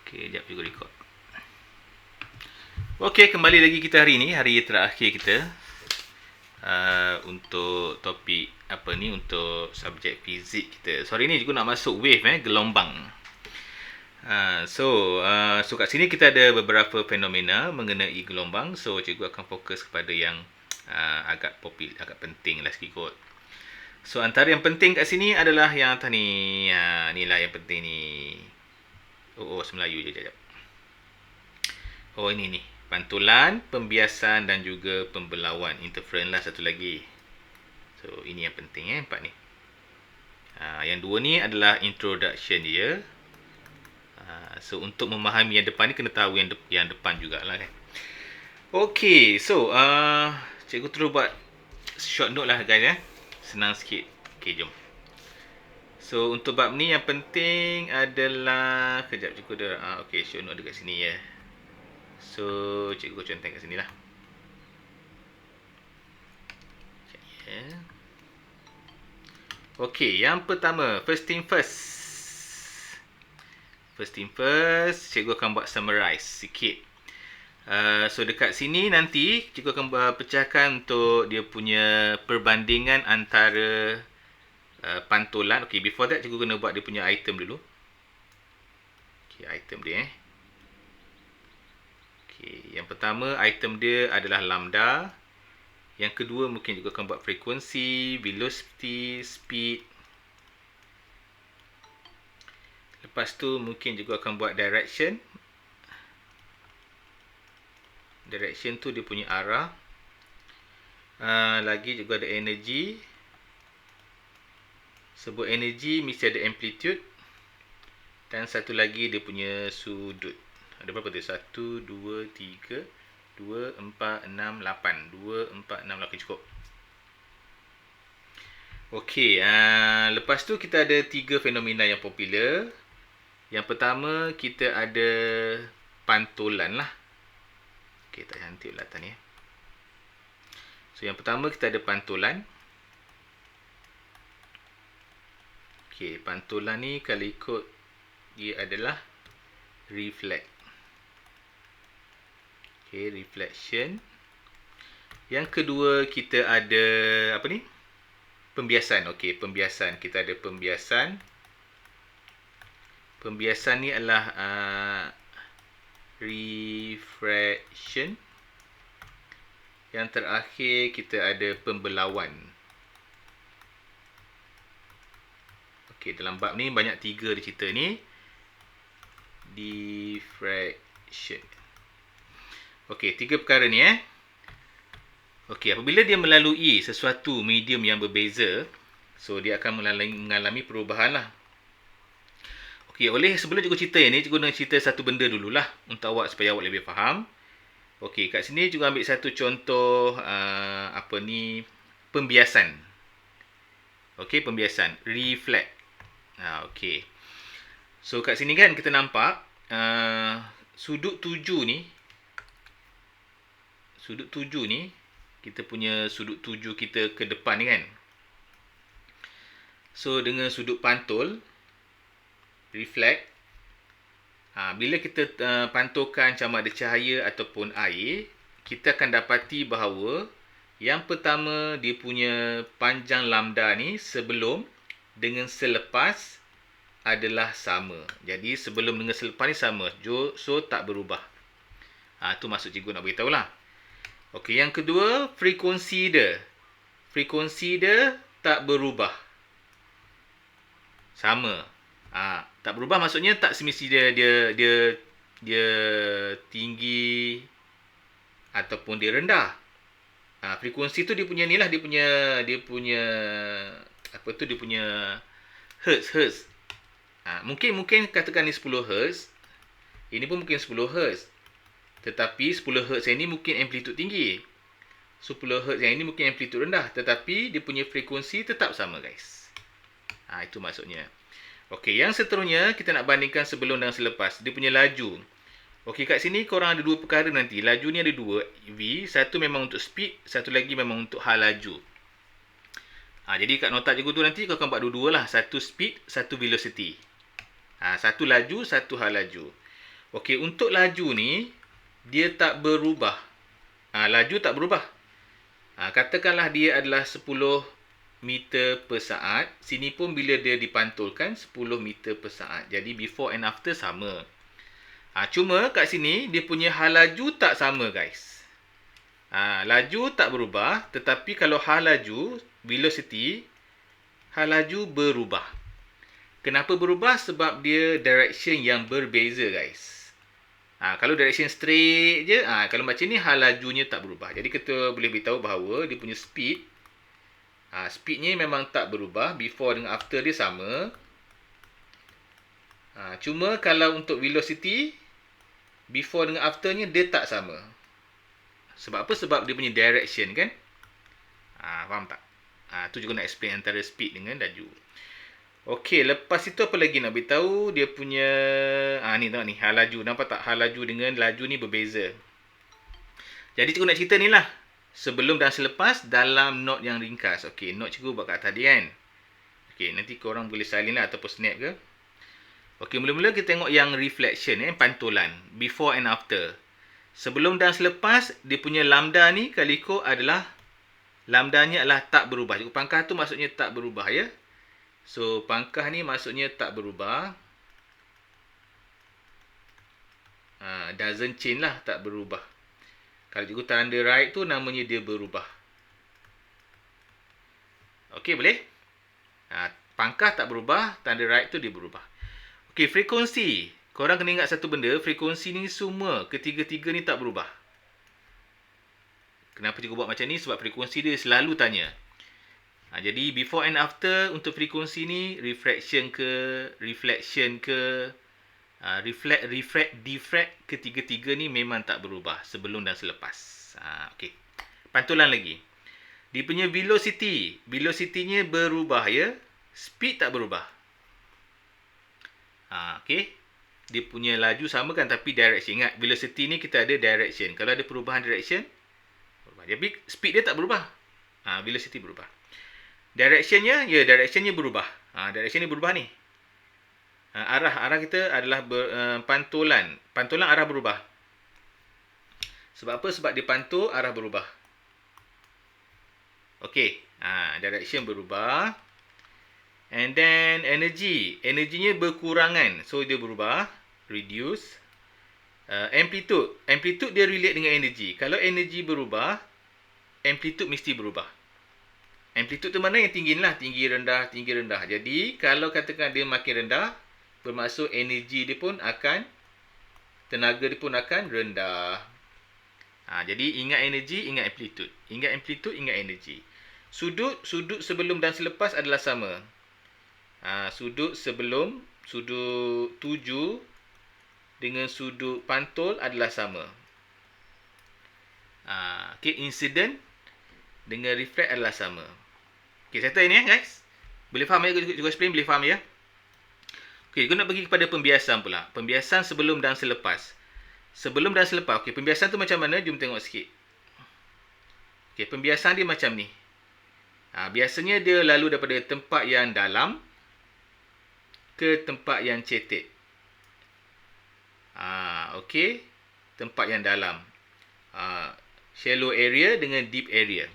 Okey, jap juga record. Okey, kembali lagi kita hari ni, hari terakhir kita untuk topik apa ni, untuk subjek fizik kita. So hari ni juga nak masuk wave gelombang. So kat sini kita ada beberapa fenomena mengenai gelombang. So cikgu akan fokus kepada yang agak penting lah sikit kot. So antara yang penting kat sini adalah yang atas ni. Ni lah yang penting ni. Semelayu je jap. Oh ini ni. Pantulan, pembiasan dan juga pembelauan. Interference lah satu lagi. So ini yang penting empat ni. Yang dua ni adalah introduction dia. So untuk memahami yang depan ni kena tahu yang depan jugalah kan. Okay, so cikgu terus buat short note lah guys Senang sikit. Okay, jom. So untuk bab ni yang penting adalah kejap cikgu dah. Okay, short note dekat sini ya. So cikgu contoh kat sini lah. Okay, yang pertama, first thing first. Cikgu akan buat summarize sikit. So dekat sini nanti cikgu akan pecahkan untuk dia punya perbandingan antara pantulan. Okay, before that cikgu kena buat dia punya item dulu. Okay, item dia Okay, yang pertama item dia adalah lambda. Yang kedua mungkin juga akan buat frekuensi, velocity, speed. Lepas tu mungkin juga akan buat direction. Direction tu dia punya arah. Lagi juga ada energy. Sebut energy mesti ada amplitude. Dan satu lagi dia punya sudut. Ada berapa tu? 1, 2, 3, 2, 4, 6, 8. 2, 4, 6, 8 cukup. Okey, lepas tu kita ada 3 fenomena yang popular. Yang pertama kita ada pantulan lah. Okey, tak cantik lah atas ni. So yang pertama kita ada pantulan. Okey, pantulan ni kalau ikut dia adalah reflect. Okey, reflection. Yang kedua kita ada apa ni? Pembiasan. Okey, pembiasan. Kita ada pembiasan. Pembiasan ni adalah refraction. Yang terakhir kita ada pembelauan. Okey, dalam bab ni banyak 3 dia cerita ni. Diffraction. Okey, 3 perkara ni Okey, apabila dia melalui sesuatu medium yang berbeza, so dia akan mengalami perubahan lah. Okey, sebelum cikgu cerita ni, cikgu nak cerita satu benda dululah untuk awak supaya awak lebih faham. Okey, kat sini cikgu ambil satu contoh pembiasan. Okey, pembiasan, reflect. Okey. So kat sini kan kita nampak sudut tuju ni, kita punya sudut tuju kita ke depan ni kan. So dengan sudut pantul, reflect, bila kita pantulkan sama ada cahaya ataupun air, kita akan dapati bahawa yang pertama dia punya panjang lambda ni sebelum dengan selepas adalah sama. Jadi sebelum dengan selepas ni sama. So tak berubah. Tu maksud cikgu nak beritahu lah. Okey, yang kedua, frekuensi dia. Frekuensi dia tak berubah. Sama. Tak berubah maksudnya tak semesti dia tinggi ataupun dia rendah. Frekuensi tu dia punya hertz. Mungkin katakan ni 10 hertz. Ini pun mungkin 10 hertz. Tetapi 10 hertz yang ini mungkin amplitude tinggi. 10 hertz yang ini mungkin amplitude rendah. Tetapi dia punya frekuensi tetap sama guys. Itu maksudnya. Okey, yang seterusnya kita nak bandingkan sebelum dan selepas. Dia punya laju. Okey, kat sini korang ada 2 perkara nanti. Laju ni ada 2 V. Satu memang untuk speed. Satu lagi memang untuk hal laju. Jadi kat nota cikgu tu nanti kau akan buat dua-dua lah. Satu speed, satu velocity. Satu laju, satu hal laju. Okey, untuk laju ni dia tak berubah. Laju tak berubah. Katakanlah dia adalah 10 meter per saat. Sini pun bila dia dipantulkan 10 meter per saat. Jadi before and after sama. Cuma kat sini dia punya hal laju tak sama guys. Laju tak berubah, tetapi kalau hal laju, velocity, hal laju berubah. Kenapa berubah? Sebab dia direction yang berbeza guys. Kalau direction straight je, kalau macam ni hal lajunya tak berubah. Jadi kita boleh beritahu bahawa dia punya speed, speednya memang tak berubah, before dengan after dia sama. Cuma kalau untuk velocity, before dengan afternya dia tak sama. Sebab apa? Sebab dia punya direction kan. Faham tak? Tu juga nak explain antara speed dengan laju. Okey, lepas itu apa lagi nak beritahu? Dia punya ni tengok ni, hal laju. Nampak tak? Hal laju dengan laju ni berbeza. Jadi cikgu nak cerita ni lah. Sebelum dan selepas dalam note yang ringkas. Okey, note cikgu buat kat tadi kan. Okey, nanti korang boleh salin lah ataupun snap ke. Okey, mula-mula kita tengok yang reflection, pantulan. Before and after. Sebelum dan selepas, dia punya lambda ni kaliko adalah, lambdanya adalah tak berubah. Cikgu pangkah tu maksudnya tak berubah ya. So, pangkah ni maksudnya tak berubah. Doesn't change lah, tak berubah. Kalau cikgu tanda right tu, namanya dia berubah. Okey, boleh? Pangkah tak berubah, tanda right tu dia berubah. Okey, frekuensi. Korang kena ingat satu benda, frekuensi ni semua, ketiga-tiga ni tak berubah. Kenapa cikgu buat macam ni? Sebab frekuensi dia selalu tanya. Jadi, before and after untuk frekuensi ni, refraction ke, reflection ke, refract, diffract, ketiga-tiga ni memang tak berubah sebelum dan selepas. Okey. Pantulan lagi. Dia punya velocity. Velocity-nya berubah ya. Speed tak berubah. Okey. Dia punya laju sama kan, tapi direction. Ingat, velocity ni kita ada direction. Kalau ada perubahan direction, berubah. Tapi speed dia tak berubah. Velocity berubah. Directionnya, directionnya berubah. Direction ni berubah ni. Arah kita adalah pantulan. Pantulan arah berubah. Sebab apa? Sebab dia pantul, arah berubah. Okey. Direction berubah. And then energy. Energinya berkurangan. So, dia berubah. Reduce. Amplitude. Amplitude dia relate dengan energy. Kalau energy berubah, amplitude mesti berubah. Amplitude tu mana yang tinggi lah. Tinggi, rendah, tinggi, rendah. Jadi, kalau katakan dia makin rendah, bermaksud energy dia pun akan, tenaga dia pun akan rendah. Jadi, ingat energy, ingat amplitude. Ingat amplitude, ingat energy. Sudut sebelum dan selepas adalah sama. Sudut sebelum, sudut tuju dengan sudut pantul adalah sama. Okay, incident dengan reflect adalah sama. Okay, settle ini ya guys. Boleh faham ya? Cikgu explain, boleh faham ya? Okay, cikgu nak pergi kepada pembiasan pula. Pembiasan sebelum dan selepas. Sebelum dan selepas. Okay, pembiasan tu macam mana? Jom tengok sikit. Okay, pembiasan dia macam ni. Biasanya dia lalu daripada tempat yang dalam ke tempat yang cetek. Okey. Tempat yang dalam. Shallow area dengan deep area.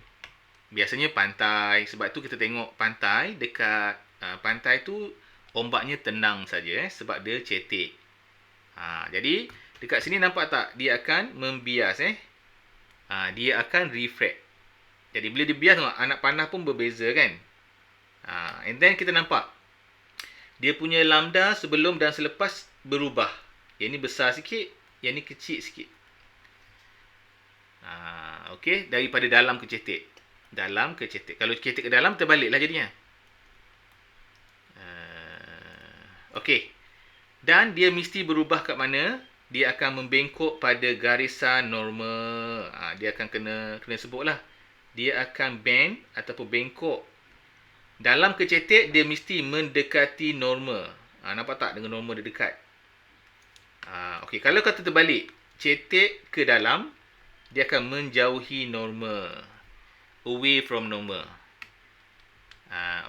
Biasanya pantai. Sebab tu kita tengok pantai dekat pantai tu ombaknya tenang saja sebab dia cetek. Jadi dekat sini nampak tak? Dia akan membias dia akan refract. Jadi bila dia bias tengok anak panah pun berbeza kan. And then kita nampak dia punya lambda sebelum dan selepas berubah. Yang ni besar sikit, yang ni kecil sikit. Okey, daripada dalam ke cetek. Dalam ke cetek. Kalau cetek ke dalam, terbaliklah jadinya. Okey. Dan dia mesti berubah kat mana? Dia akan membengkok pada garisan normal. Dia akan kena sebutlah. Dia akan bend ataupun bengkok. Dalam ke cetek, dia mesti mendekati normal. Nampak tak dengan normal dia dekat? Okey, kalau kata terbalik, cetek ke dalam, dia akan menjauhi normal. Away from normal.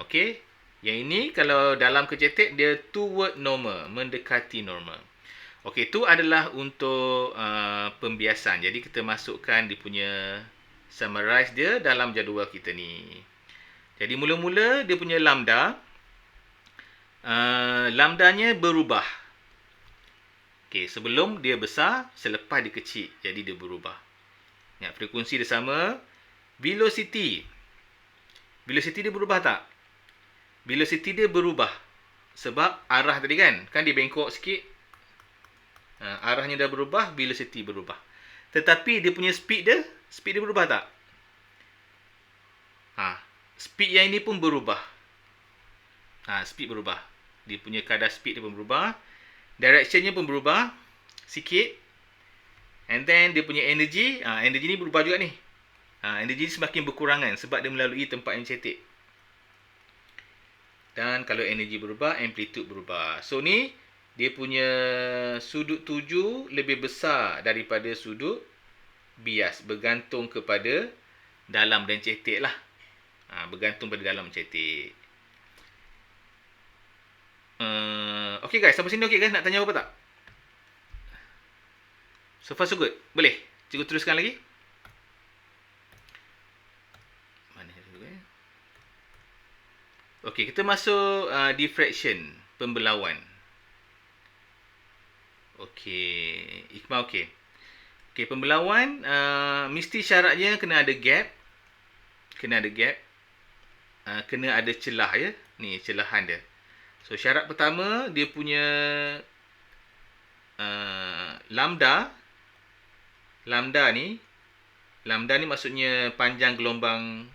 Okey. Yang ini, kalau dalam ke cetek, dia toward normal. Mendekati normal. Okey, itu adalah untuk pembiasan. Jadi kita masukkan dia punya summarize dia dalam jadual kita ni. Jadi mula-mula dia punya lambda, lambdanya berubah. Okey, sebelum dia besar, selepas dia kecil. Jadi dia berubah. Ya, frekuensi dia sama. Velocity. Velocity dia berubah tak? Velocity dia berubah. Sebab arah tadi kan? Kan dia bengkok sikit. Arahnya dah berubah, velocity berubah. Tetapi dia punya speed dia berubah tak? Speed yang ini pun berubah. Speed berubah. Dia punya kadar speed dia pun berubah. Directionnya pun berubah sikit. And then dia punya energy, energy ni berubah juga ni. Energy semakin berkurangan sebab dia melalui tempat yang cetek. Dan kalau energy berubah, amplitude berubah. So ni dia punya sudut tuju lebih besar daripada sudut bias, bergantung kepada dalam dan cetek lah. Bergantung pada dalam cetek. Okay guys, sampai sini okay guys? Nak tanya apa tak? So far so good? Boleh? Cikgu teruskan lagi? Mana dulu Okay, kita masuk diffraction, pembelauan. Okay, Iqmal okay. Okay, pembelauan mesti syaratnya kena ada gap. Kena ada gap. Kena ada celah ya. Ni celahan dia. So syarat pertama dia punya lambda ni maksudnya panjang gelombang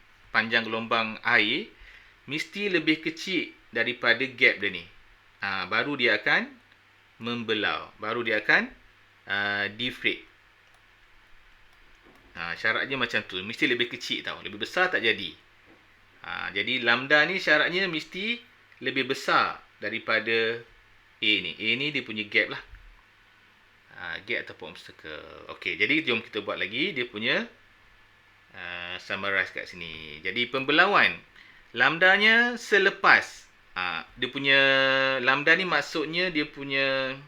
air mesti lebih kecil daripada gap dia ni. Baru dia akan membelau, baru dia akan diffrate. Syaratnya macam tu, mesti lebih kecil tau, lebih besar tak jadi. Jadi lambda ni syaratnya mesti lebih besar daripada A ni. A ni dia punya gap lah. Gap ataupun obstacle. Okey, jadi jom kita buat lagi dia punya summarize kat sini. Jadi pembelauan lambdanya selepas dia punya lambda ni maksudnya dia punya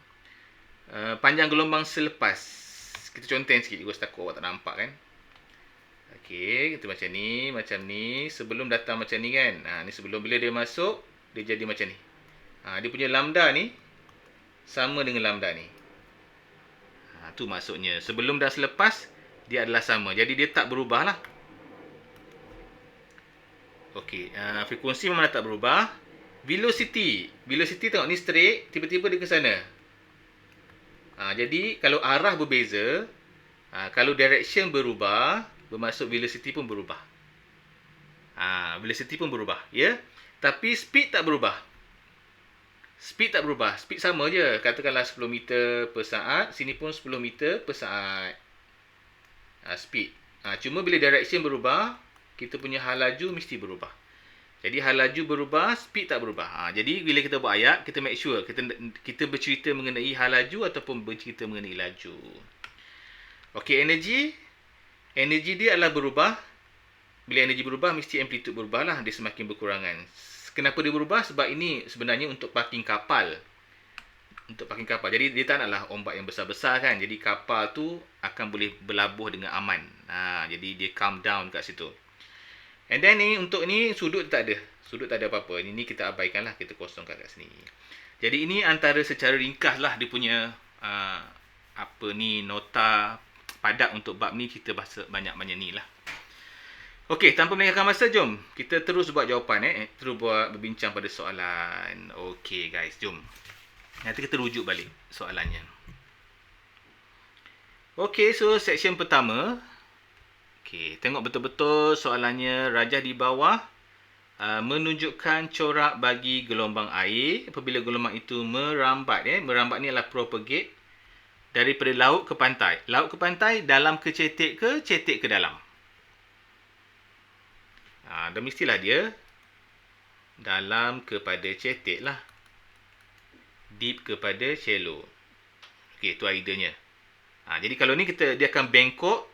panjang gelombang selepas. Kita contoh sikit, gua takut awak tak nampak kan. Okey, kita macam ni, sebelum datang macam ni kan. Ni sebelum, bila dia masuk dia jadi macam ni. Dia punya lambda ni sama dengan lambda ni. Tu maksudnya sebelum dan selepas dia adalah sama. Jadi dia tak berubah lah. Okey, frekuensi memang tak berubah. Velocity tengok ni straight, tiba-tiba dia ke sana. Jadi kalau arah berbeza, kalau direction berubah, bermaksud velocity pun berubah. Velocity pun berubah, ya. Tapi speed tak berubah. Speed sama je. Katakanlah 10 meter per saat, sini pun 10 meter per saat. Speed. Cuma bila direction berubah, kita punya hal laju mesti berubah. Jadi hal laju berubah, speed tak berubah. Jadi bila kita buat ayat, kita make sure kita bercerita mengenai hal laju ataupun bercerita mengenai laju. Okey, energy dia adalah berubah. Bila energy berubah, mesti amplitude berubah lah. Dia semakin berkurangan. Kenapa dia berubah? Sebab ini sebenarnya untuk parking kapal. Jadi dia tak naklah ombak yang besar-besar kan. Jadi kapal tu akan boleh berlabuh dengan aman. Jadi dia calm down kat situ. And then ni untuk ni sudut tak ada. Sudut tak ada apa-apa. Ini kita abaikan lah. Kita kosongkan kat sini. Jadi ini antara secara ringkas lah dia punya nota padat untuk bab ni. Kita bahasa banyak-banyak ni lah. Okey, tanpa melengahkan masa, jom kita terus buat jawapan. Terus buat berbincang pada soalan. Okey guys, jom. Nanti kita rujuk balik soalannya. Okey, so section pertama. Okey, tengok betul-betul soalannya. Rajah di bawah menunjukkan corak bagi gelombang air apabila gelombang itu merambat. Merambat ni adalah propagate daripada laut ke pantai. Laut ke pantai, dalam ke cetek ke dalam. Dan mestilah dia dalam kepada cetek lah. Deep kepada shallow. Okey, tu ideanya. Jadi kalau ni dia akan bengkok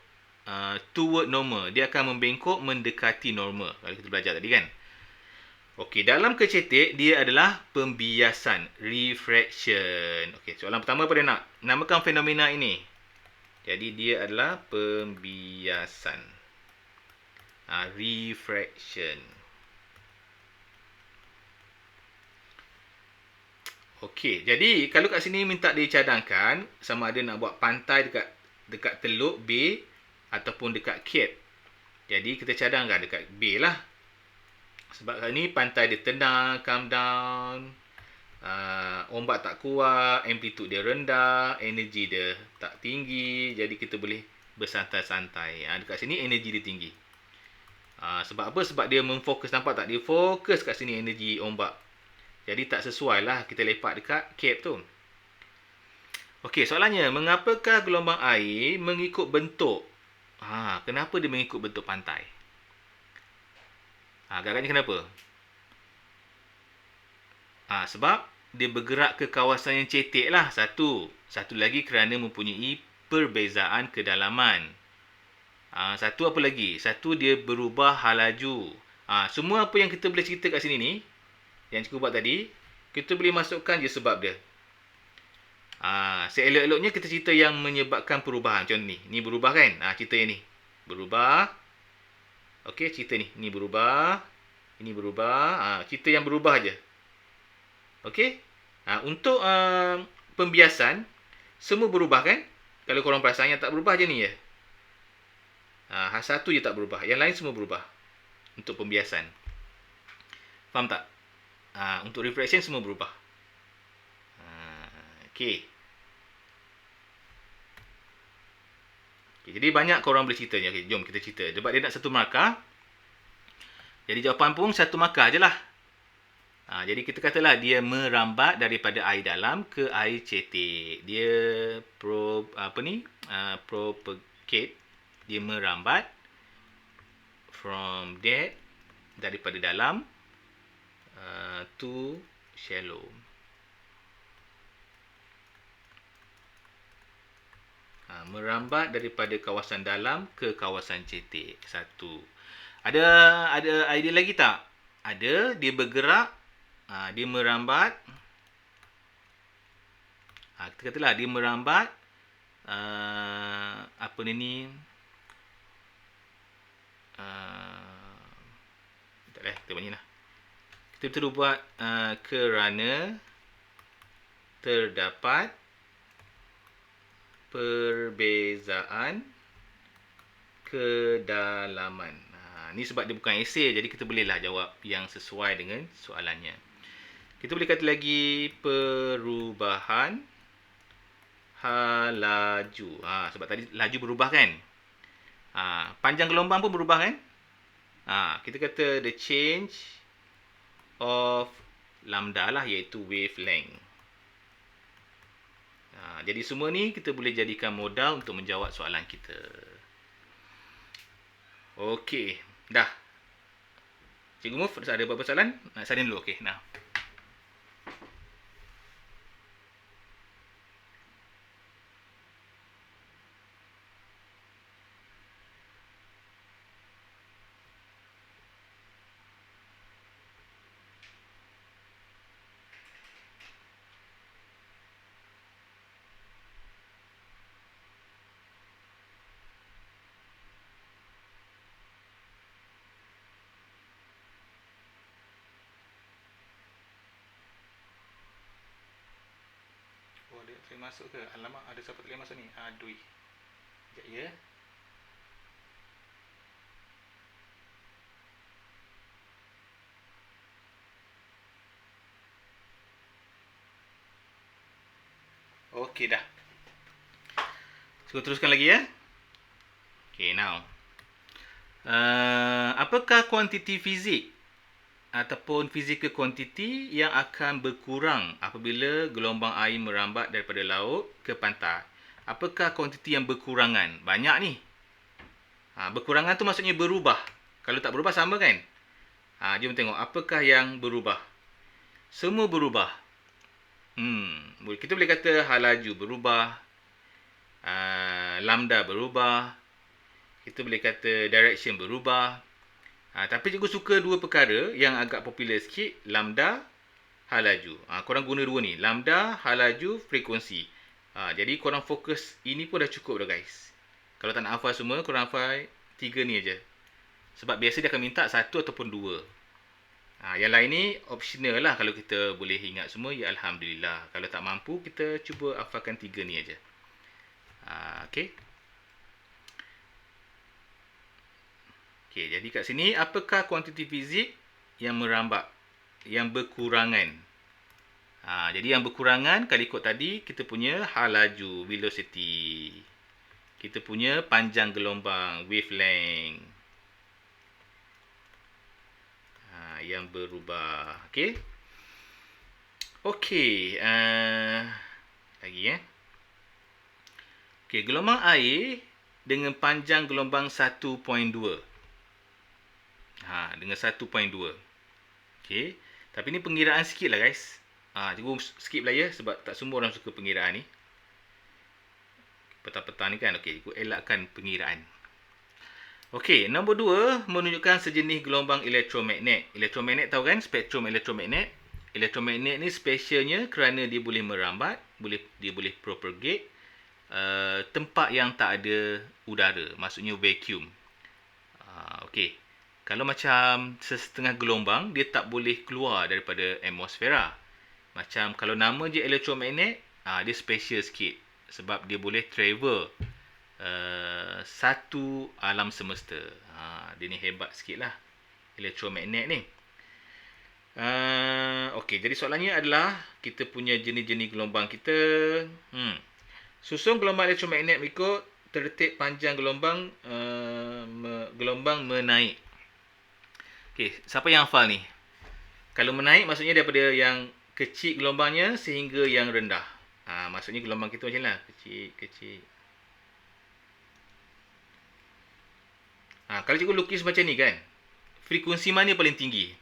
toward normal. Dia akan membengkok mendekati normal. Kalau kita belajar tadi kan. Okey, dalam kecetek dia adalah pembiasan, refraction. Okey, soalan pertama apa dia nak? Namakan fenomena ini. Jadi dia adalah pembiasan. Refraction. Okey, jadi kalau kat sini minta dicadangkan sama ada nak buat pantai dekat Teluk B ataupun dekat Cape. Jadi kita cadangkan dekat B lah. Sebab kali ni pantai dia tenang, calm down, ombak tak kuat, amplitude dia rendah, energi dia tak tinggi. Jadi kita boleh bersantai-santai. Dekat sini energi dia tinggi. Sebab apa? Sebab dia memfokus, nampak tak? Dia fokus kat sini energi ombak. Jadi tak sesuai lah kita lepak dekat Cape tu. Okey, soalannya, mengapakah gelombang air mengikut bentuk? Kenapa dia mengikut bentuk pantai? Agaknya kenapa? Sebab dia bergerak ke kawasan yang cetek lah. Satu lagi kerana mempunyai perbezaan kedalaman. Satu apa lagi? Satu dia berubah hal laju. Semua apa yang kita boleh cerita kat sini ni, yang cikgu buat tadi, kita boleh masukkan je sebab dia. Seelok-eloknya kita cerita yang menyebabkan perubahan. Macam ni. Ni berubah kan? Cerita yang ni. Berubah. Okey, cerita ni. Ni berubah. Ini berubah. Cerita yang berubah je. Okey? Untuk pembiasan, semua berubah kan? Kalau korang perasan yang tak berubah je ni je. Satu je tak berubah. Yang lain semua berubah. Untuk pembiasan. Faham tak? Untuk refraction semua berubah. Okey. Jadi banyak korang boleh cerita je. Jom kita cerita. Sebab dia nak satu markah. Jadi jawapan pun satu markah je lah. Jadi kita katalah dia merambat daripada air dalam ke air cetek. Dia propagate. Dia merambat from depth, daripada dalam to shallow. Merambat daripada kawasan dalam ke kawasan cetek. Satu. Ada idea lagi tak? Ada, dia bergerak, dia merambat. Kita katalah dia merambat kita bunyi lah. Kita betul buat kerana terdapat perbezaan kedalaman. Ni sebab dia bukan esei, jadi kita bolehlah jawab yang sesuai dengan soalannya. Kita boleh kata lagi perubahan laju. Sebab tadi laju berubah kan? Panjang gelombang pun berubah kan? Kita kata the change of lambda lah, iaitu wavelength. Jadi semua ni kita boleh jadikan modal untuk menjawab soalan kita. Okey, dah. Cikgu Muf, ada beberapa soalan? Nak salin dulu, okey. Nah. Ada saya masuk ke? Alamak, ada siapa tak boleh masuk ni? Aduh. Sekejap ya. Okey dah. So teruskan lagi ya. Okay, now. Apakah kuantiti fizik ataupun physical quantity yang akan berkurang apabila gelombang air merambat daripada laut ke pantai? Apakah kuantiti yang berkurangan? Banyak ni. Berkurangan tu maksudnya berubah. Kalau tak berubah sama kan? Jom tengok apakah yang berubah. Semua berubah. Kita boleh kata hal laju berubah. Lambda berubah. Kita boleh kata direction berubah. Tapi cikgu suka dua perkara yang agak popular sikit, lambda, hal laju. Korang guna dua ni, lambda, hal laju, frekuensi. Jadi korang fokus ini pun dah cukup dah guys. Kalau tak nak hafal semua, korang hafal 3 ni aja. Sebab biasa dia akan minta 1 ataupun 2. Yang lain ni optional lah. Kalau kita boleh ingat semua, ya Alhamdulillah. Kalau tak mampu, kita cuba hafalkan 3 ni aja. Okay. Okay, jadi kat sini, apakah kuantiti fizik yang merambat, yang berkurangan? Jadi yang berkurangan, kalau ikut tadi, kita punya hal laju, velocity. Kita punya panjang gelombang, wavelength. Yang berubah. Okay. Okay. Lagi Okay, gelombang air dengan panjang gelombang 1.2. Dengan 1.2. Okay. Tapi ni pengiraan sikit lah guys. Cikgu skip lah ya, sebab tak semua orang suka pengiraan ni. Petang-petang ni kan. Okay, cikgu elakkan pengiraan. Okey, nombor 2 menunjukkan sejenis gelombang elektromagnet. Elektromagnet tahu kan, spektrum elektromagnet. Elektromagnet ni specialnya kerana dia boleh merambat, dia boleh propagate tempat yang tak ada udara, maksudnya vacuum. Okey. Kalau macam setengah gelombang, dia tak boleh keluar daripada atmosfera. Macam kalau nama je elektromagnet, dia special sikit sebab dia boleh travel satu alam semesta. Dia ni hebat sikit lah elektromagnet ni. Okey, jadi soalannya adalah kita punya jenis-jenis gelombang kita. Susun gelombang elektromagnet berikut tertib panjang gelombang gelombang menaik. Okey, siapa yang hafal ni? Kalau menaik maksudnya daripada yang kecil gelombangnya sehingga yang rendah. Maksudnya gelombang kita macam ni lah, kecil. Kalau cikgu lukis macam ni kan, frekuensi mana paling tinggi?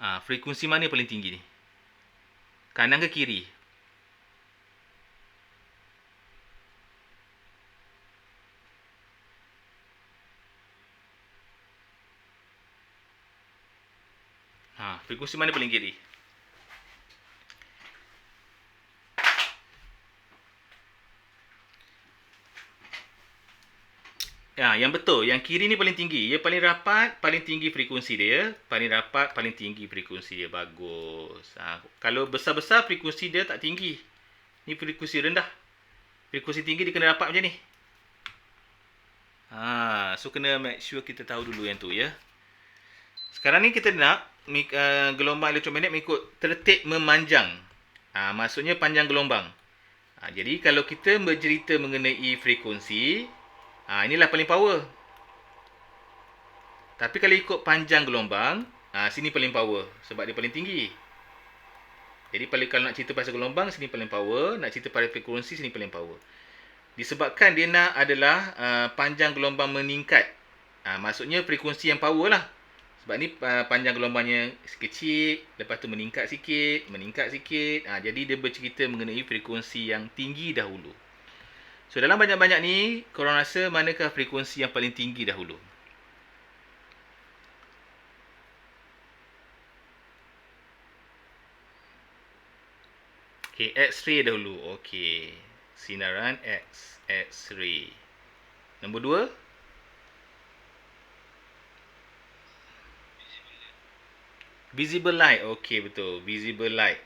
Frekuensi mana paling tinggi ni? Kanan ke kiri? Frekuensi mana paling kiri? Yang betul, yang kiri ni paling tinggi. Dia paling rapat, paling tinggi frekuensi dia. Paling rapat, paling tinggi frekuensi dia. Bagus. Kalau besar-besar, frekuensi dia tak tinggi. Ni frekuensi rendah. Frekuensi tinggi dia kena rapat macam ni. So kena make sure kita tahu dulu yang tu ya. Sekarang ni kita nak gelombang elektromagnet mengikut tertib memanjang. Maksudnya panjang gelombang. Jadi kalau kita bercerita mengenai frekuensi, inilah paling power. Tapi kalau ikut panjang gelombang, sini paling power sebab dia paling tinggi. Jadi kalau nak cerita pasal gelombang, sini paling power. Nak cerita pasal frekuensi, sini paling power. Disebabkan dia nak adalah panjang gelombang meningkat. Maksudnya frekuensi yang power lah. Sebab ni panjang gelombangnya kecil, lepas tu meningkat sikit. Jadi dia bercerita mengenai frekuensi yang tinggi dahulu. So dalam banyak-banyak ni, korang rasa manakah frekuensi yang paling tinggi dahulu? Okay, X-ray dahulu. Okay, sinaran X-ray. Nombor 2. Visible light. Okay, betul. Visible light.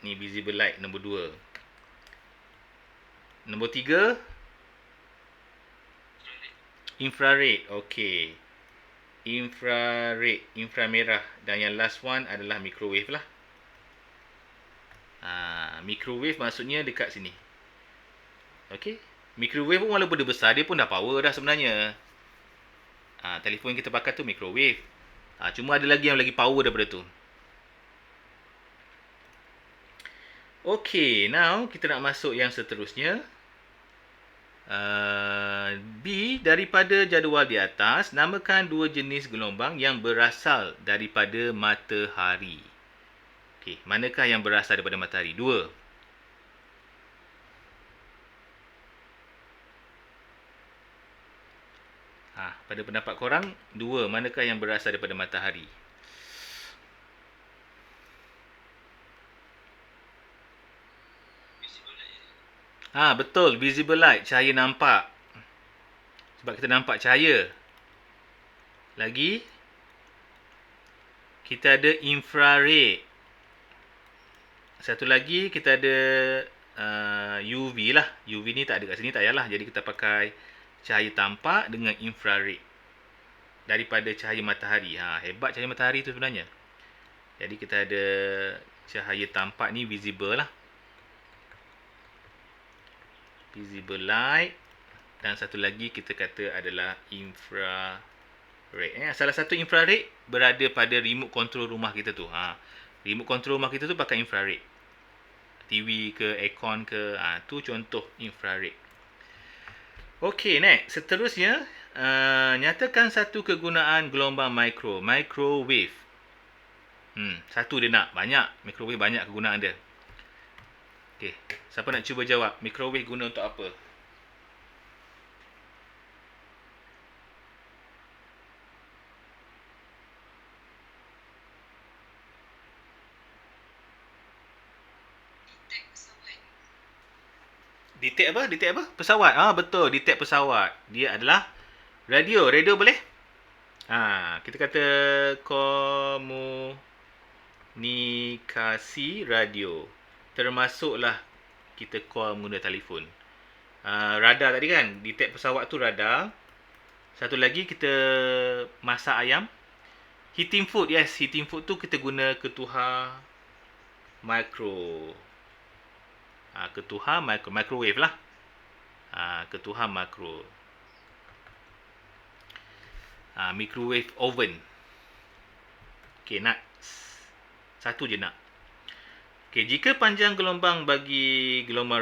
Ni visible light nombor 2. Nombor 3. Infrared. Okay. Infrared. Inframerah. Dan yang last one adalah microwave lah. Microwave maksudnya dekat sini. Okay. Microwave pun walaupun dia besar, dia pun dah power dah sebenarnya. Telefon yang kita pakai tu microwave. Cuma ada lagi yang lagi power daripada tu. Okay, now kita nak masuk yang seterusnya. B, daripada jadual di atas, namakan dua jenis gelombang yang berasal daripada matahari. Okay, manakah yang berasal daripada matahari? 2. Pada pendapat korang, dua manakah yang berasal daripada matahari? Betul, visible light, cahaya nampak. Sebab kita nampak cahaya. Lagi, kita ada infrared. Satu lagi kita ada UV lah. UV ni tak ada kat sini, tak payahlah. Jadi kita pakai cahaya tampak dengan infrared daripada cahaya matahari. Hebat cahaya matahari tu sebenarnya. Jadi kita ada cahaya tampak ni visible lah. Visible light. Dan satu lagi kita kata adalah infrared. Salah satu infrared berada pada remote control rumah kita tu. Remote control rumah kita tu pakai infrared. TV ke, aircon ke, tu contoh infrared. Okey, next. Seterusnya, nyatakan satu kegunaan gelombang microwave. Satu dia nak. Banyak. Microwave banyak kegunaan dia. Okey, siapa nak cuba jawab? Microwave guna untuk apa? Detect apa? Detect apa? Pesawat. Betul. Detect pesawat. Dia adalah radio. Radio boleh? Kita kata komunikasi radio. Termasuklah kita call menggunakan telefon. Radar tadi kan? Detect pesawat tu radar. Satu lagi kita masak ayam. Heating food. Yes, heating food tu kita guna ketuhar microwave lah. Ketuhar microwave oven. Okey, nak satu je nak. Okey, jika panjang gelombang bagi gelombang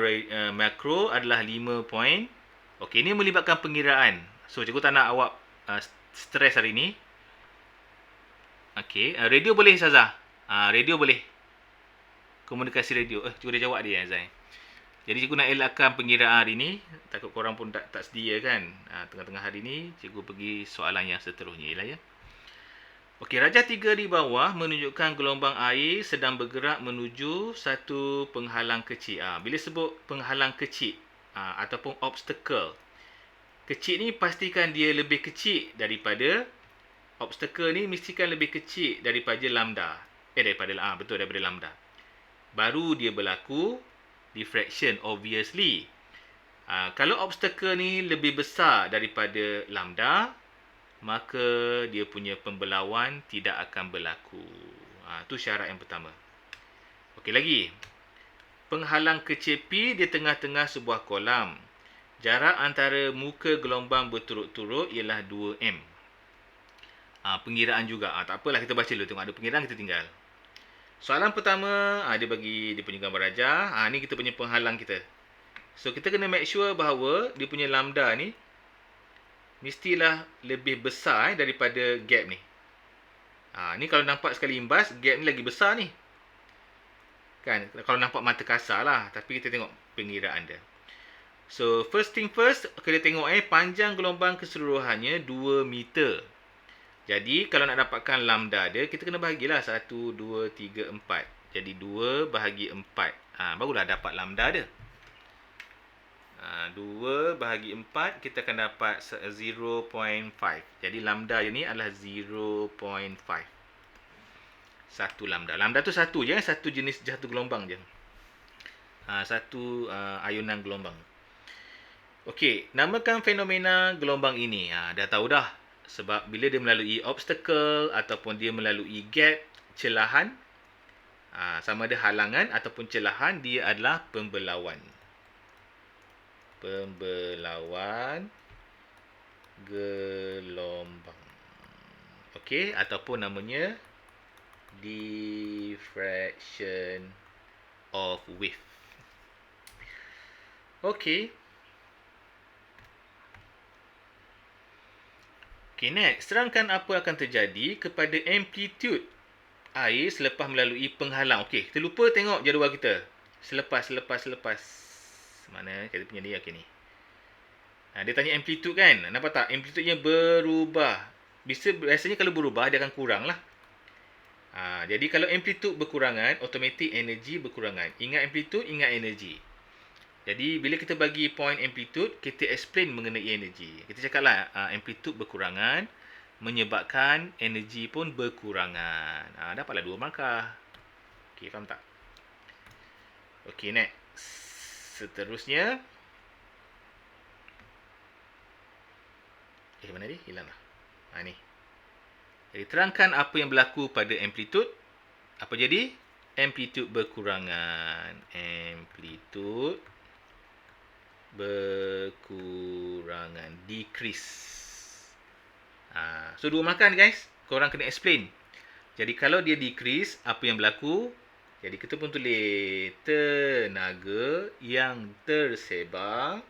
makro adalah 5 point. Okey, ini melibatkan pengiraan. So, cikgu tak nak awak stres hari ni. Okey, radio boleh Ustazah? Radio boleh. Komunikasi radio. Cikgu dah jawab dia Zain. Jadi cikgu nak elakkan pengiraan hari ni. Takut korang pun tak sedia kan. Tengah-tengah hari ni cikgu pergi soalan yang seterusnya ialah ya. Okey, rajah 3 di bawah menunjukkan gelombang air sedang bergerak menuju satu penghalang kecil. Bila sebut penghalang kecil ataupun obstacle. Kecil ni pastikan dia lebih kecil daripada obstacle ni mestikan lebih kecil daripada lambda. Daripada lambda. Baru dia berlaku diffraction obviously. Kalau obstacle ni lebih besar daripada lambda, maka dia punya pembelauan tidak akan berlaku. Tu syarat yang pertama. Okey lagi. Penghalang kecil P di tengah-tengah sebuah kolam. Jarak antara muka gelombang berturut-turut ialah 2m. Pengiraan juga. Tak apalah kita baca dulu. Tengok ada pengiraan kita tinggal. Soalan pertama, dia bagi dia punya gambar rajah. Ni kita punya penghalang kita. So, kita kena make sure bahawa dia punya lambda ni mestilah lebih besar daripada gap ni. Ni kalau nampak sekali imbas, gap ni lagi besar ni. Kan? Kalau nampak mata kasar lah. Tapi kita tengok pengiraan dia. So, first thing first, kita tengok panjang gelombang keseluruhannya 2 meter. Jadi, kalau nak dapatkan lambda dia, kita kena bahagilah 1, 2, 3, 4. Jadi, 2 bahagi 4. Barulah dapat lambda dia. 2 bahagi 4, kita akan dapat 0.5. Jadi, lambda ni adalah 0.5. Satu lambda. Lambda tu satu je, satu jenis satu gelombang je. Satu ayunan gelombang. Okey, namakan fenomena gelombang ini. Dah tahu dah. Sebab bila dia melalui obstacle ataupun dia melalui gap, celahan, sama ada halangan ataupun celahan, dia adalah pembelauan. Pembelauan gelombang. Okey, ataupun namanya diffraction of wave. Okey. Okay, next. Terangkan apa akan terjadi kepada amplitude air selepas melalui penghalang. Okey, kita lupa tengok jadual kita. Selepas. Mana kita punya ni? Okey ni. Dia tanya amplitude kan. Nampak tak? Amplitudenya berubah. Biasanya kalau berubah, dia akan kurang lah. Jadi kalau amplitude berkurangan, automatik energi berkurangan. Ingat amplitude, ingat energi. Jadi bila kita bagi point amplitude, kita explain mengenai energi. Kita cakap lah, amplitude berkurangan menyebabkan energi pun berkurangan. Dapatlah 2 markah. Okey, faham tak? Okey, next. Seterusnya. Mana dia? Hilang lah. Ni. Jadi terangkan apa yang berlaku pada amplitude. Apa jadi? Amplitude berkurangan. Amplitude berkurangan. Decrease. So 2 markah ni guys. Korang kena explain. Jadi kalau dia decrease, apa yang berlaku? Jadi kita pun tulis tenaga yang tersebar.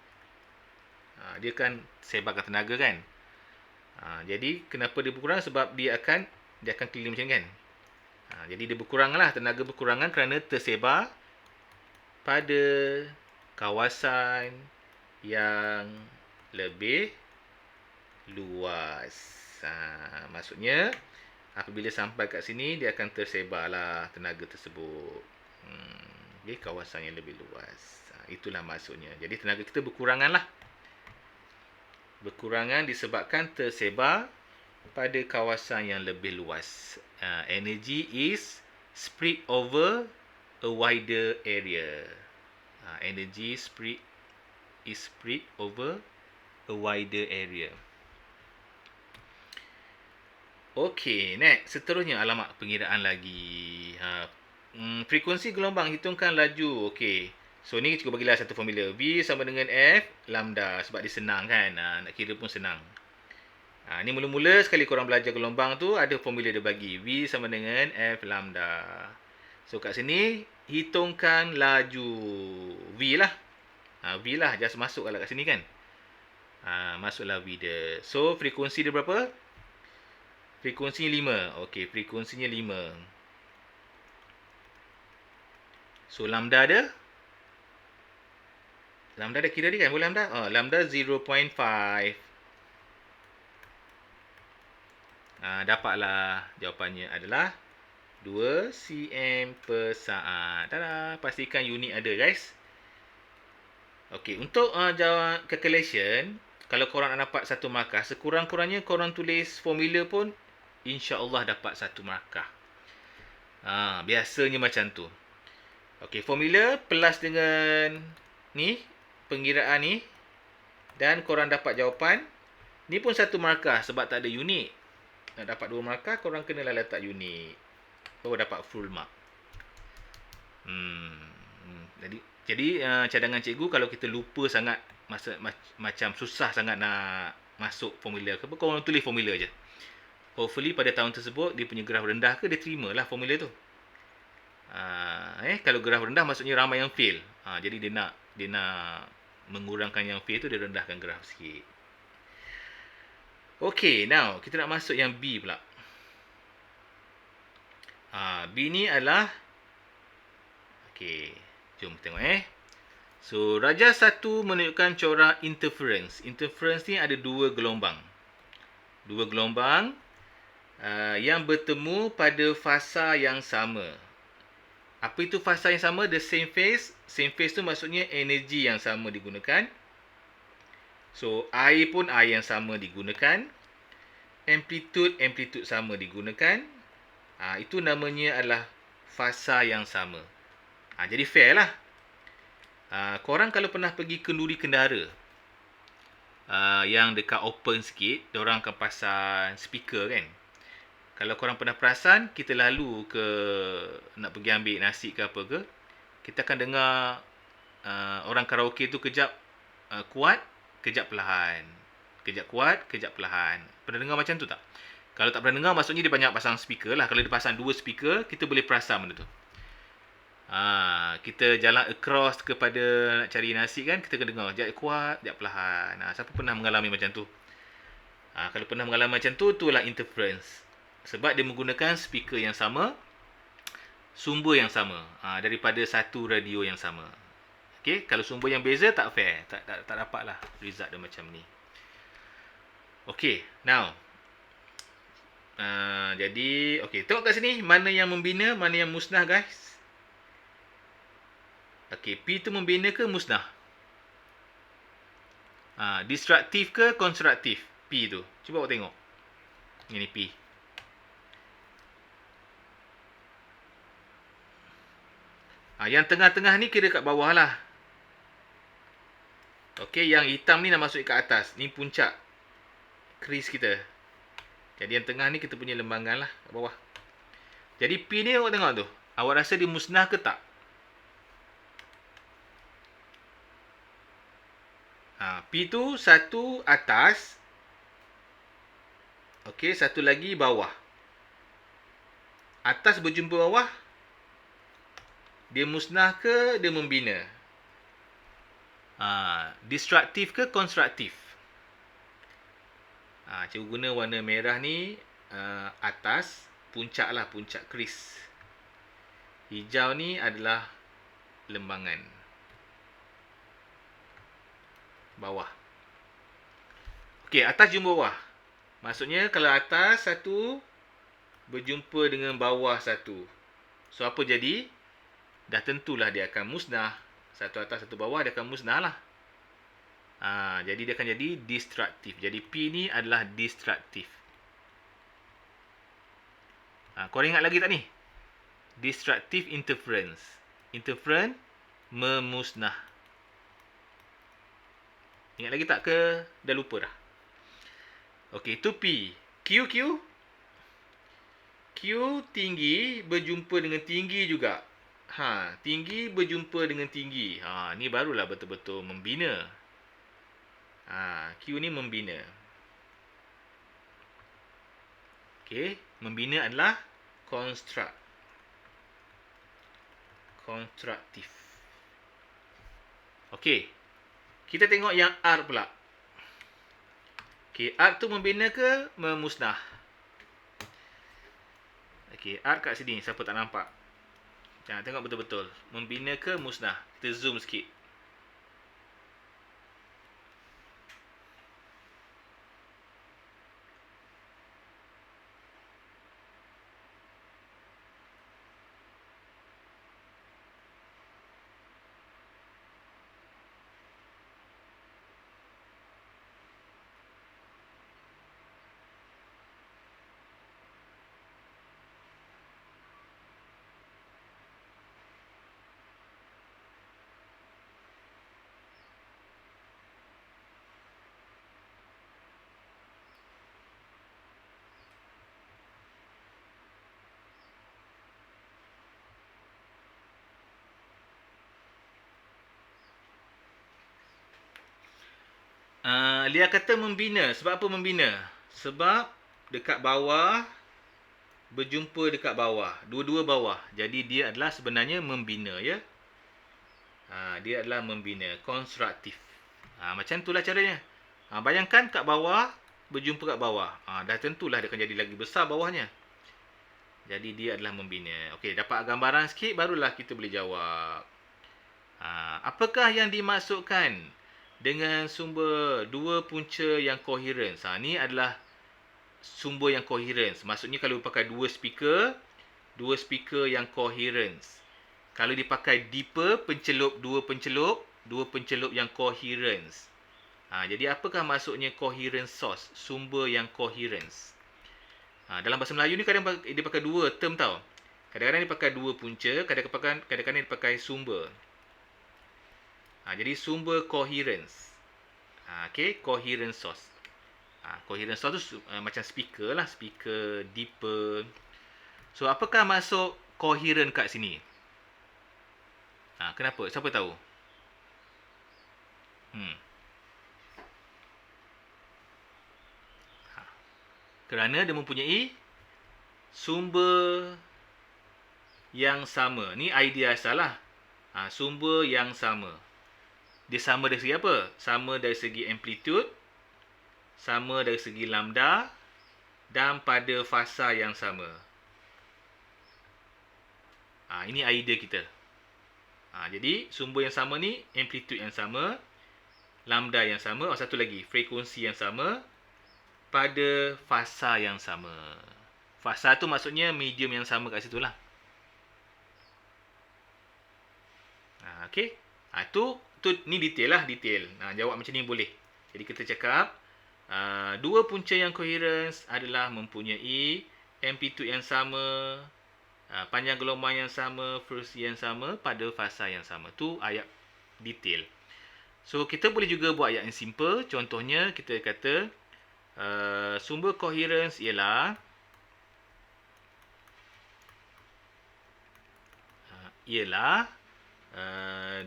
Dia kan sebarkan tenaga kan? Jadi kenapa dia berkurang? Sebab dia akan keliling macam ni kan? Jadi dia berkuranglah, tenaga berkurangan kerana tersebar pada kawasan yang lebih luas. Maksudnya apabila sampai kat sini, dia akan tersebarlah tenaga tersebut di kawasan yang lebih luas. Itulah maksudnya. Jadi tenaga kita berkurangan lah. Berkurangan disebabkan tersebar pada kawasan yang lebih luas. Energy is spread over a wider area. Energy is spread over a wider area. Okey, next. Seterusnya, alamak, pengiraan lagi. Frekuensi gelombang, hitungkan laju. Okey. So, ni cikgu bagilah satu formula. V sama dengan F lambda. Sebab dia senang kan. Nak kira pun senang. Ni mula-mula sekali korang belajar gelombang tu, ada formula dia bagi. V sama dengan F lambda. So, kat sini, hitungkan laju. V lah. V lah. Just masuk kat sini kan. Masuklah V dia. So, frekuensi dia berapa? Frekuensinya 5. Okey, frekuensinya 5. So, lambda dia? Lambda dah kira dia kan? Boleh lambda? Lambda 0.5. Dapatlah jawapannya adalah 2 cm per saat. Tada! Pastikan unit ada guys. Okey, untuk jawab calculation, kalau korang nak dapat 1 markah, sekurang-kurangnya korang tulis formula pun insya-Allah dapat 1 markah. Biasanya macam tu. Okey, formula plus dengan ni, pengiraan ni, dan korang dapat jawapan. Ni pun 1 markah sebab tak ada unit. Nak dapat 2 markah, korang kenalah letak unit. Baru dapat full mark. Jadi cadangan cikgu, kalau kita lupa sangat, macam susah sangat nak masuk formula ke apa, korang tulis formula je. Hopefully pada tahun tersebut, dia punya graf rendah ke, dia terimalah formula tu. Kalau graf rendah, maksudnya ramai yang fail. Jadi dia nak mengurangkan yang fail tu, dia rendahkan graf sikit. Okay, now kita nak masuk yang B pula. B ni adalah, okay, jom tengok So, rajah 1 menunjukkan corak interference. Interference ni ada 2 gelombang. 2 gelombang yang bertemu pada fasa yang sama. Apa itu fasa yang sama? The same phase. Same phase tu maksudnya energi yang sama digunakan. So, air pun air yang sama digunakan. Amplitude sama digunakan. Itu namanya adalah fasa yang sama. Jadi fair lah. Korang kalau pernah pergi kenduri kendara, yang dekat open sikit, diorang akan pasang speaker kan. Kalau korang pernah perasan, kita lalu ke nak pergi ambil nasi ke apa ke, kita akan dengar orang karaoke tu kejap kuat, kejap perlahan. Kejap kuat, kejap perlahan. Pernah dengar macam tu tak? Kalau tak pernah dengar, maksudnya dia banyak pasang speaker lah. Kalau dia pasang 2 speaker, kita boleh perasan benda tu. Kita jalan across kepada nak cari nasi kan, kita kena dengar kejap kuat, kejap perlahan. Siapa pernah mengalami macam tu? Kalau pernah mengalami macam tu, itulah interference. Sebab dia menggunakan speaker yang sama, sumber yang sama, daripada satu radio yang sama. Okey, kalau sumber yang beza tak fair, tak dapatlah result dia macam ni. Okey, now jadi okey, tengok kat sini mana yang membina, mana yang musnah guys. Okey, P tu membina ke musnah? Destruktif ke konstruktif? P tu. Cuba awak tengok. Ini P. Yang tengah-tengah ni kira kat bawah lah. Okey, yang hitam ni nak masuk kat atas. Ni puncak kris kita. Jadi yang tengah ni kita punya lembangan lah kat bawah. Jadi P ni awak tengok tu. Awak rasa dia musnah ke tak? P tu satu atas. Okey, satu lagi bawah. Atas berjumpa bawah. Dia musnah ke dia membina? Destruktif ke konstruktif? Cikgu guna warna merah ni atas, puncak lah, puncak kris. Hijau ni adalah lembangan bawah. Okey, atas jumpa bawah. Maksudnya kalau atas satu berjumpa dengan bawah satu. So apa jadi? Dah tentulah dia akan musnah. Satu atas satu bawah dia akan musnah lah. Jadi dia akan jadi destruktif. Jadi P ni adalah destruktif. Korang ingat lagi tak ni? Destructive interference. Interference memusnah. Ingat lagi tak ke dah lupa dah? Okey, itu P. Q tinggi berjumpa dengan tinggi juga. Tinggi berjumpa dengan tinggi. Ni barulah betul-betul membina. Q ni membina. Okey, membina adalah konstruktif. Okey. Kita tengok yang R pula. Okey, R tu membina ke memusnah? Okey, R kat sini siapa tak nampak? Tengok betul-betul. Membina ke musnah? Kita zoom sikit. Lia kata membina. Sebab apa membina? Sebab dekat bawah berjumpa dekat bawah. Dua-dua bawah. Jadi dia adalah sebenarnya membina, ya. Dia adalah membina. Konstruktif. Macam itulah caranya. Bayangkan kat bawah berjumpa kat bawah. Dah tentulah dia akan jadi lagi besar bawahnya. Jadi dia adalah membina. Okey, dapat gambaran sikit barulah kita boleh jawab. Apakah yang dimaksudkan dengan sumber dua punca yang coherent? Ni adalah sumber yang coherent. Maksudnya kalau pakai dua speaker yang coherent. Kalau dipakai deeper, dua pencelup yang coherent. Jadi apakah maksudnya coherent source? Sumber yang coherent. Dalam bahasa Melayu ni kadang dia pakai dua term tau. Kadang-kadang dia pakai dua punca, kadang-kadang dia pakai sumber. Jadi sumber coherence. Okey, coherent source. Coherent source tu macam speaker lah, speaker deeper. So apakah masuk coherent kat sini? Kenapa? Siapa tahu? Kerana dia mempunyai sumber yang sama. Ni idea asal lah. Sumber yang sama. Dia sama dari segi apa? Sama dari segi amplitude, sama dari segi lambda, dan pada fasa yang sama. Ini idea kita. Jadi sumber yang sama ni, amplitude yang sama, lambda yang sama, satu lagi, frekuensi yang sama pada fasa yang sama. Fasa tu maksudnya medium yang sama kat situ lah. Okey. Ni detail lah, detail. Jawab macam ni boleh. Jadi kita cakap dua punca yang coherence adalah mempunyai amplitude yang sama, panjang gelombang yang sama, frekuensi yang sama pada fasa yang sama. Tu ayat detail. So kita boleh juga buat ayat yang simple. Contohnya kita kata sumber coherence ialah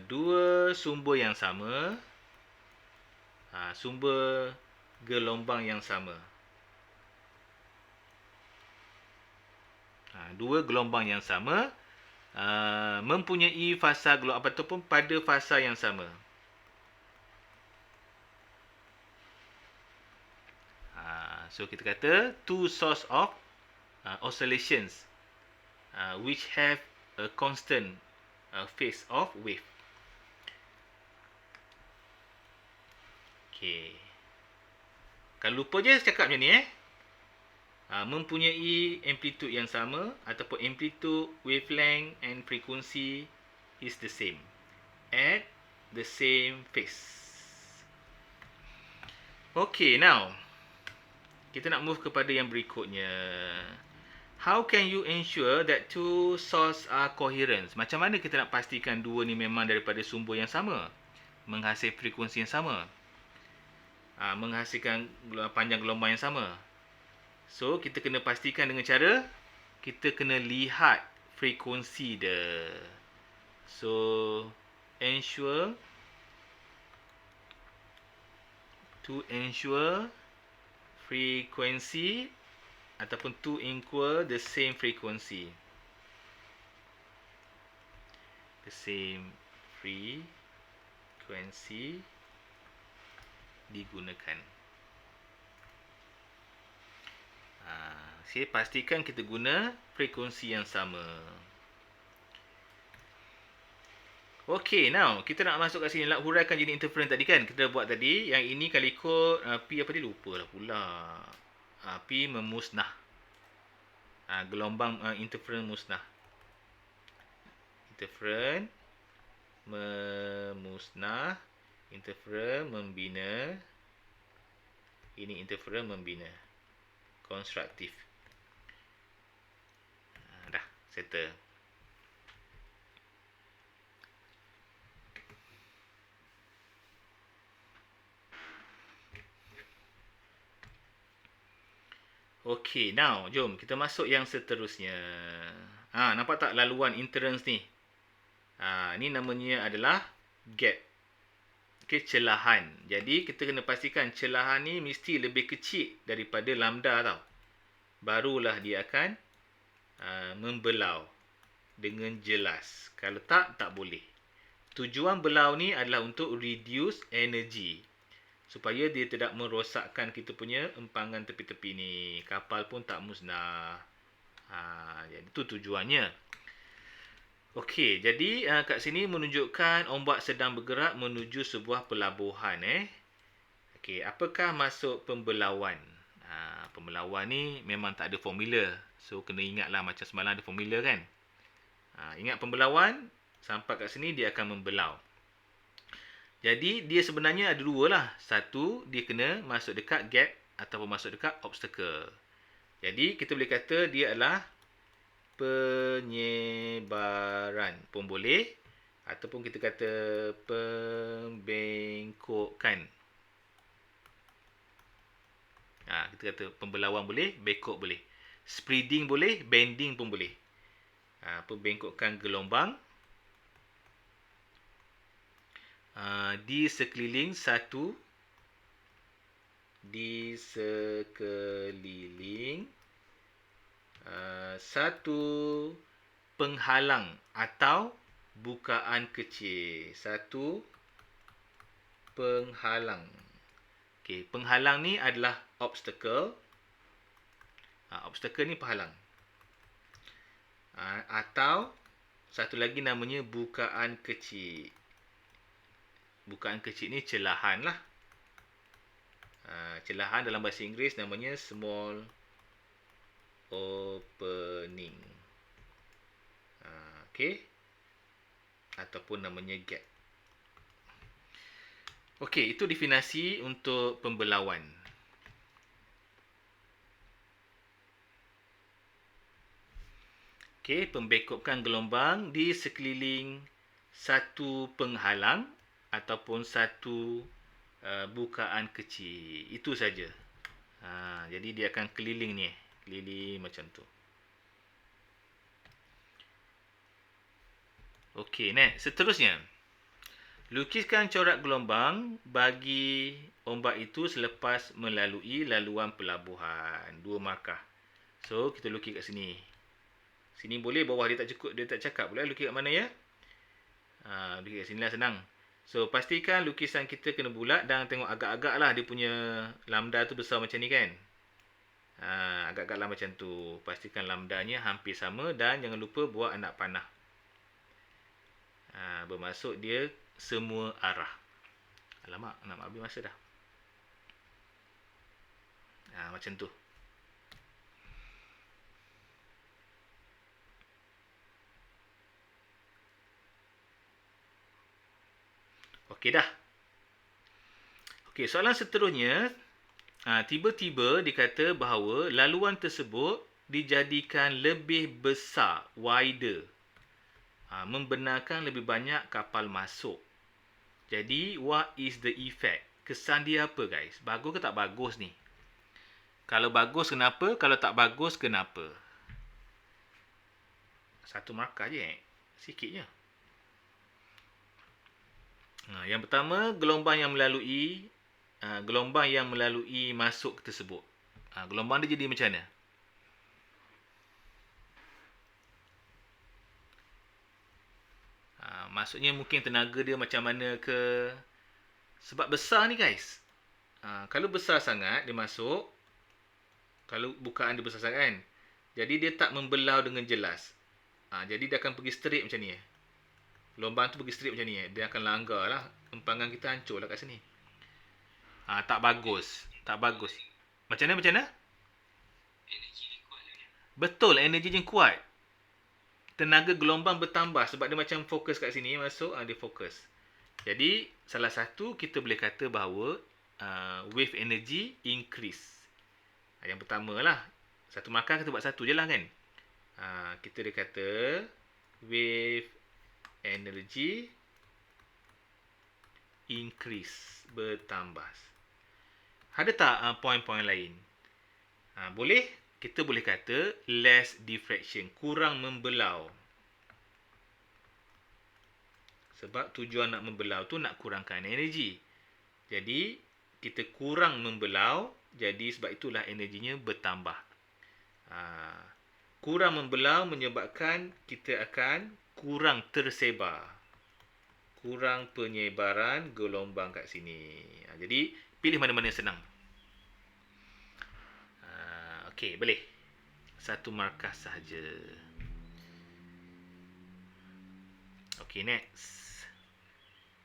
dua sumber yang sama, sumber gelombang yang sama. Dua gelombang yang sama mempunyai fasa gelombang ataupun pada fasa yang sama. So kita kata two source of oscillations which have a constant phase of wave. Okay. Kalau lupa je cakap macam ni mempunyai amplitude yang sama ataupun amplitude, wavelength and frequency is the same at the same phase. Okay, now kita nak move kepada yang berikutnya. How can you ensure that two source are coherent? Macam mana kita nak pastikan dua ni memang daripada sumber yang sama, menghasilkan frekuensi yang sama, menghasilkan panjang gelombang yang sama? So kita kena pastikan dengan cara kita kena lihat frekuensi dia. So ensure frequency ataupun to equal the same frequency. The same frequency digunakan. Saya pastikan kita guna frekuensi yang sama. Okay, now kita nak masuk kat sini nak huraikan jenis interference tadi kan. Kita dah buat tadi. Yang ini kalau ikut P apa dia lupa lah pula. P memusnah. Gelombang interference musnah. Interference memusnah. Interference membina. Ini interference membina. Konstruktif. Dah, settle. Okay, now jom kita masuk yang seterusnya. Nampak tak laluan interference ni? Ni namanya adalah gap. Okay, celahan. Jadi kita kena pastikan celahan ni mesti lebih kecil daripada lambda tau. Barulah dia akan membelau dengan jelas. Kalau tak boleh. Tujuan belau ni adalah untuk reduce energy. Supaya dia tidak merosakkan kita punya empangan tepi-tepi ni. Kapal pun tak musnah. Jadi itu tujuannya. Okey, jadi kat sini menunjukkan ombak sedang bergerak menuju sebuah pelabuhan. Okey, apakah maksud pembelauan? Pembelauan ni memang tak ada formula. So kena ingatlah macam semalam ada formula kan. Ingat pembelauan, sampai kat sini dia akan membelau. Jadi dia sebenarnya ada dua lah. Satu, dia kena masuk dekat gap ataupun masuk dekat obstacle. Jadi kita boleh kata dia adalah penyebaran pun boleh. Ataupun kita kata pembengkokan. Kita kata pembelauan boleh, bengkok boleh. Spreading boleh, bending pun boleh. Pembengkokan gelombang. Di sekeliling satu penghalang atau bukaan kecil. Satu penghalang. Okey, penghalang ni adalah obstacle. Obstacle ni penghalang. Atau Satu lagi namanya bukaan kecil. Bukaan kecil ni celahan lah. Celahan dalam bahasa Inggeris namanya small opening. Okey. Ataupun namanya gap. Okey, itu definisi untuk pembelauan. Okey, pembekopkan gelombang di sekeliling satu penghalang ataupun satu bukaan kecil. Itu saja. Jadi dia akan keliling ni. Keliling macam tu. Okey, next. Seterusnya. Lukiskan corak gelombang bagi ombak itu selepas melalui laluan pelabuhan. 2 markah. So, kita lukis kat sini. Sini boleh, bawah dia tak cukup, dia tak cakap pula lukis kat mana ya. Lukis kat sini lah senang. So, pastikan lukisan kita kena bulat dan tengok agak-agak lah dia punya lambda tu besar macam ni kan. Agak-agak lah macam tu. Pastikan lambdanya hampir sama dan jangan lupa buat anak panah. Bermaksud dia semua arah. Alamak, nak habis masa dah. Macam tu. Okey dah. Okey, soalan seterusnya. Tiba-tiba dikata bahawa laluan tersebut dijadikan lebih besar, wider. Membenarkan lebih banyak kapal masuk. Jadi, what is the effect? Kesan dia apa guys? Bagus ke tak bagus ni? Kalau bagus kenapa? Kalau tak bagus kenapa? Satu markah je sikit je. Yang pertama, gelombang yang melalui masuk tersebut. Gelombang dia jadi macam mana? Maksudnya mungkin tenaga dia macam mana ke? Sebab besar ni guys. Kalau besar sangat dia masuk, kalau bukaan dia besar sangat kan, jadi dia tak membelau dengan jelas. Jadi dia akan pergi straight macam ni. Gelombang tu pergi straight macam ni. Dia akan langgar lah. Empangan kita hancur lah kat sini. Tak bagus. Tak bagus. Macam mana? Betul, energi dia kuat. Tenaga gelombang bertambah sebab dia macam fokus kat sini. Masuk, dia fokus. Jadi, salah satu kita boleh kata bahawa wave energy increase. Yang pertama lah. Satu markah kita buat satu je lah kan. Kita dia kata wave energy increase, bertambah. Ada tak poin-poin lain? Boleh. Kita boleh kata less diffraction, kurang membelau. Sebab tujuan nak membelau tu nak kurangkan energi. Jadi, kita kurang membelau, jadi sebab itulah energinya bertambah. Kurang membelau menyebabkan kita akan kurang tersebar. Kurang penyebaran gelombang kat sini. Jadi, pilih mana-mana yang senang. Okey, boleh. Satu markah sahaja. Okey, next.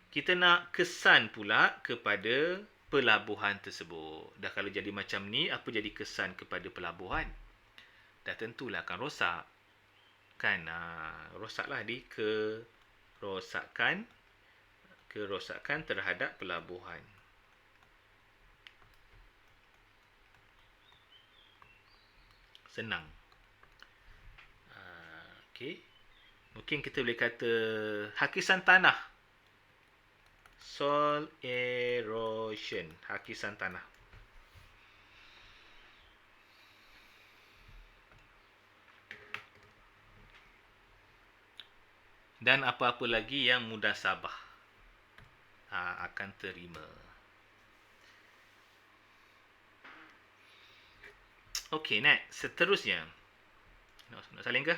Kita nak kesan pula kepada pelabuhan tersebut. Dah kalau jadi macam ni, apa jadi kesan kepada pelabuhan? Dah tentulah akan rosak. Kan? Rosaklah di kerosakan terhadap pelabuhan. Senang. Okey. Mungkin kita boleh kata hakisan tanah. Soil erosion. Hakisan tanah. Dan apa-apa lagi yang mudah sabah akan terima. Okey, next. Seterusnya. Nak salin ke?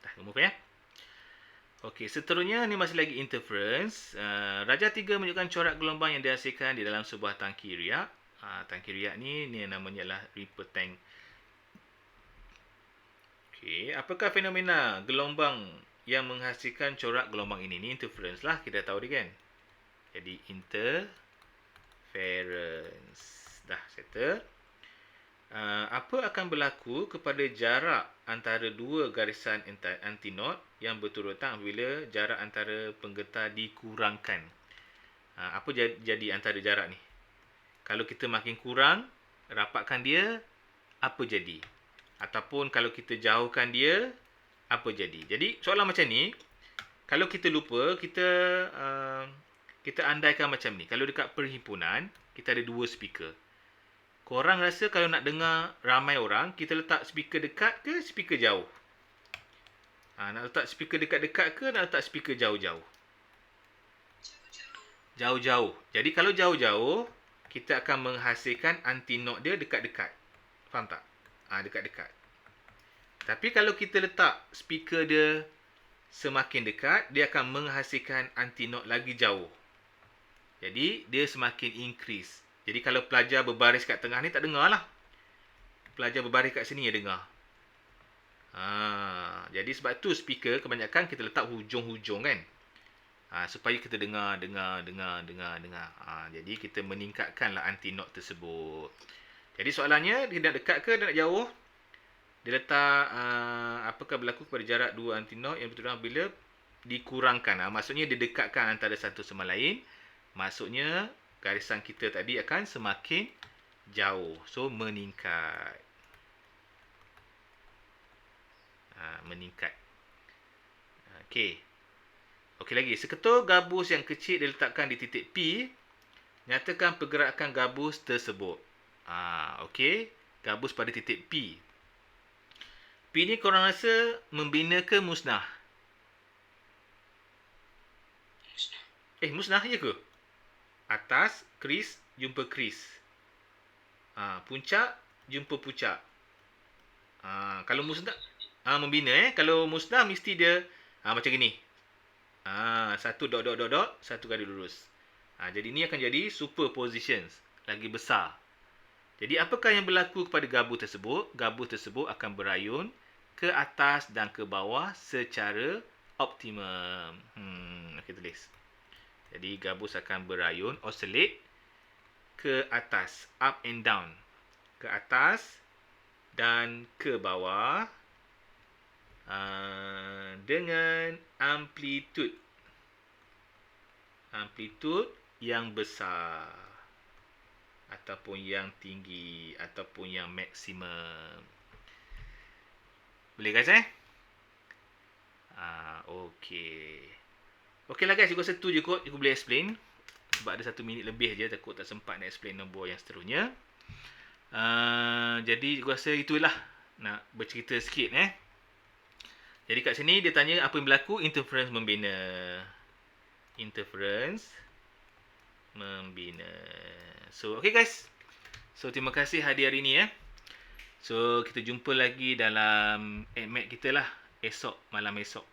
Dah, remove ya. Okey, seterusnya ni masih lagi interference. Darjah 3 menunjukkan corak gelombang yang dihasilkan di dalam sebuah tangki riak. Tangki riak ni namanya adalah Reaper tank. Okey, apakah fenomena gelombang yang menghasilkan corak gelombang ini? Ni interference lah, kita tahu dia kan. Jadi interference. Dah settle. Apa akan berlaku kepada jarak antara dua garisan antinot yang berturutan apabila jarak antara penggetar dikurangkan? Apa jadi antara jarak ni? Kalau kita makin kurang, rapatkan dia, apa jadi? Ataupun kalau kita jauhkan dia, apa jadi? Jadi soalan macam ni, kalau kita lupa, kita andaikan macam ni. Kalau dekat perhimpunan, kita ada dua speaker. Korang rasa kalau nak dengar ramai orang, kita letak speaker dekat ke speaker jauh? Nak letak speaker dekat-dekat ke nak letak speaker jauh-jauh? Jauh-jauh. Jadi kalau jauh-jauh, kita akan menghasilkan antinot dia dekat-dekat. Faham tak? Dekat-dekat. Tapi kalau kita letak speaker dia semakin dekat, dia akan menghasilkan antinot lagi jauh. Jadi, dia semakin increase. Jadi, kalau pelajar berbaris kat tengah ni, tak dengar lah. Pelajar berbaris kat sini, dia dengar. Jadi, sebab tu speaker kebanyakan kita letak hujung-hujung kan. Supaya kita dengar. Jadi, kita meningkatkanlah antinot tersebut. Jadi, soalannya, dia nak dekat ke, dia nak jauh? Dia letak, apakah berlaku pada jarak dua antinot yang berturutan bila dikurangkan. Maksudnya, dia dekatkan antara satu sama lain. Maksudnya, garisan kita tadi akan semakin jauh. So, meningkat. Meningkat. Okey. Okey lagi. Seketul gabus yang kecil diletakkan di titik P. Nyatakan pergerakan gabus tersebut. Okey. Gabus pada titik P. P ni korang rasa membina ke musnah? Musnah je ke? Atas, kris, jumpa kris. Puncak, jumpa puncak. Kalau musnah, membina Kalau musnah, mesti dia macam gini. Satu dot, satu garis lurus. Jadi ni akan jadi superpositions. Lagi besar. Jadi apakah yang berlaku kepada gabus tersebut? Gabus tersebut akan berayun ke atas dan ke bawah secara optimum. Okey, tulis. Jadi gabus akan berayun, oscillate ke atas, up and down. Ke atas dan ke bawah dengan amplitude yang besar ataupun yang tinggi ataupun yang maksimum. Boleh guys okey. Okeylah guys, aku rasa tu je kot aku boleh explain. Sebab ada 1 minit lebih je, takut tak sempat nak explain nombor yang seterusnya. Jadi aku rasa itulah nak bercerita sikit Jadi kat sini dia tanya apa yang berlaku interference membina. So okay guys. So terima kasih hadir hari ni So kita jumpa lagi dalam AdMed kita lah malam esok.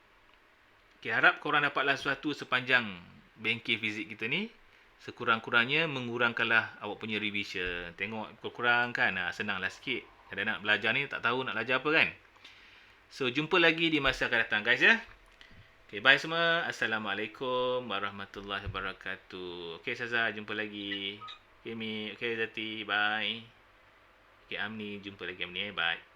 Okay, harap korang dapatlah sesuatu sepanjang bengkel fizik kita ni. Sekurang-kurangnya mengurangkanlah awak punya revision. Tengok kurang kan, senanglah sikit. Kadang-kadang nak belajar ni tak tahu nak belajar apa kan. So jumpa lagi di masa akan datang guys Okay, bye semua. Assalamualaikum warahmatullahi wabarakatuh. Okay Saza, jumpa lagi. Okay Mi, okay Zati, bye. Okay Amni, jumpa lagi Amni bye.